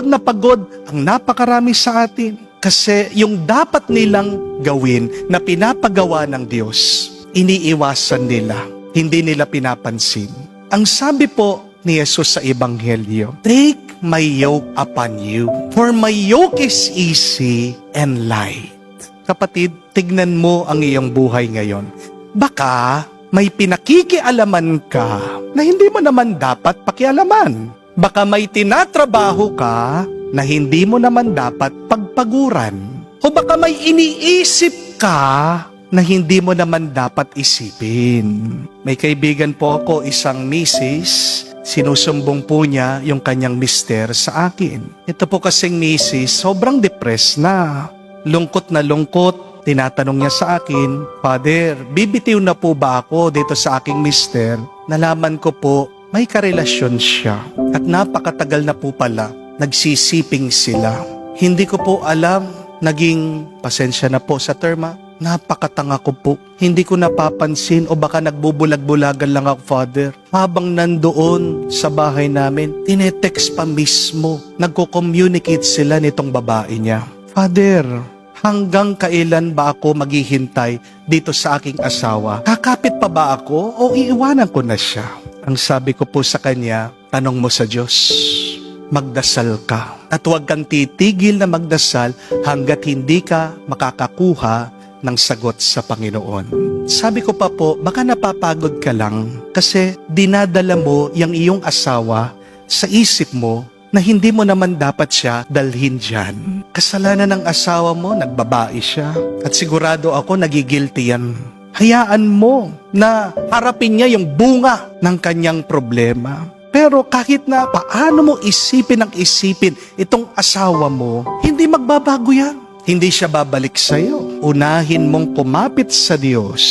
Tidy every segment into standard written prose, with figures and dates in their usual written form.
na pagod ang napakarami sa atin. Kasi yung dapat nilang gawin na pinapagawa ng Diyos, iniiwasan nila, hindi nila pinapansin. Ang sabi po ni Jesus sa Ebanghelyo, "Take my yoke upon you, for my yoke is easy and light." Kapatid, tignan mo ang iyong buhay ngayon. Baka may pinakikialaman ka na hindi mo naman dapat pakialaman. Baka may tinatrabaho ka na hindi mo naman dapat pagpaguran. O baka may iniisip ka na hindi mo naman dapat isipin. May kaibigan po ako, isang misis, sinusumbong po niya yung kanyang mister sa akin. Ito po kasing misis, sobrang depressed na. Lungkot na lungkot. Tinatanong niya sa akin, "Father, bibitiw na po ba ako dito sa aking mister?" Nalaman ko po, may karelasyon siya. At napakatagal na po pala, nagsisiping sila. Hindi ko po alam, naging, pasensya na po sa terma, napakatanga ko po. Hindi ko napapansin o baka nagbubulag-bulagan lang ako, Father. Habang nandoon sa bahay namin, tinetext pa mismo. Nagko-communicate sila nitong babae niya. "Father, hanggang kailan ba ako maghihintay dito sa aking asawa? Kakapit pa ba ako o iiwanan ko na siya?" Ang sabi ko po sa kanya, tanong mo sa Diyos. Magdasal ka. At huwag kang titigil na magdasal hanggat hindi ka makakakuha ng sagot sa Panginoon. Sabi ko pa po, baka napapagod ka lang kasi dinadala mo yung iyong asawa sa isip mo na hindi mo naman dapat siya dalhin dyan. Kasalanan ng asawa mo, nagbabae siya. At sigurado ako, nagigilty yan. Hayaan mo na harapin niya yung bunga ng kanyang problema. Pero kahit na paano mo isipin ang isipin itong asawa mo, hindi magbabago yan. Hindi siya babalik sa'yo. Unahin mong kumapit sa Diyos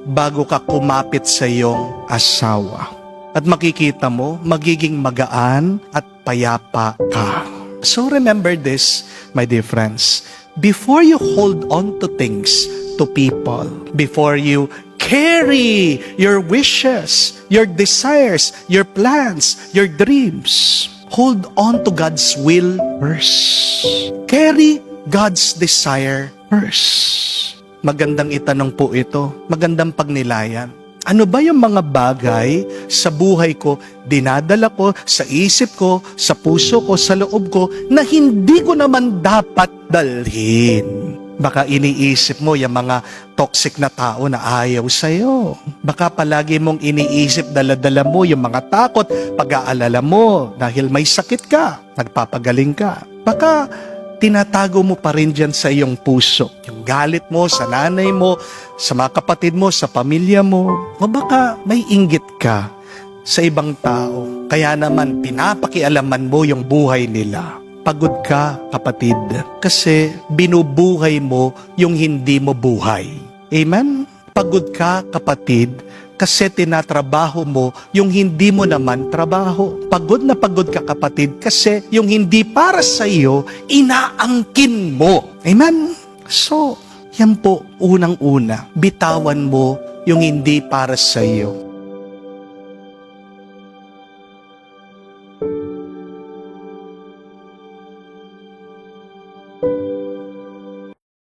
bago ka kumapit sa iyong asawa. At makikita mo, magiging magaan at payapa ka. So remember this, my dear friends. Before you hold on to things, to people, before you carry your wishes, your desires, your plans, your dreams, hold on to God's will first. Carry God's desire first. Magandang itanong po ito, magandang pagnilayan. Ano ba yung mga bagay sa buhay ko, dinadala ko, sa isip ko, sa puso ko, sa loob ko, na hindi ko naman dapat dalhin? Baka iniisip mo yung mga toxic na tao na ayaw sa'yo. Baka palagi mong iniisip, dala-dala mo yung mga takot, pag-aalala mo dahil may sakit ka, nagpapagaling ka. Baka tinatago mo pa rin dyan sa iyong puso. Yung galit mo sa nanay mo, sa mga kapatid mo, sa pamilya mo. O baka may inggit ka sa ibang tao. Kaya naman pinapakialaman mo yung buhay nila. Pagod ka, kapatid, kasi binubuhay mo yung hindi mo buhay. Amen? Pagod ka, kapatid, kasi tinatrabaho mo yung hindi mo naman trabaho. Pagod na pagod ka, kapatid, kasi yung hindi para sa iyo, inaangkin mo. Amen? So, yan po, unang-una, bitawan mo yung hindi para sa iyo.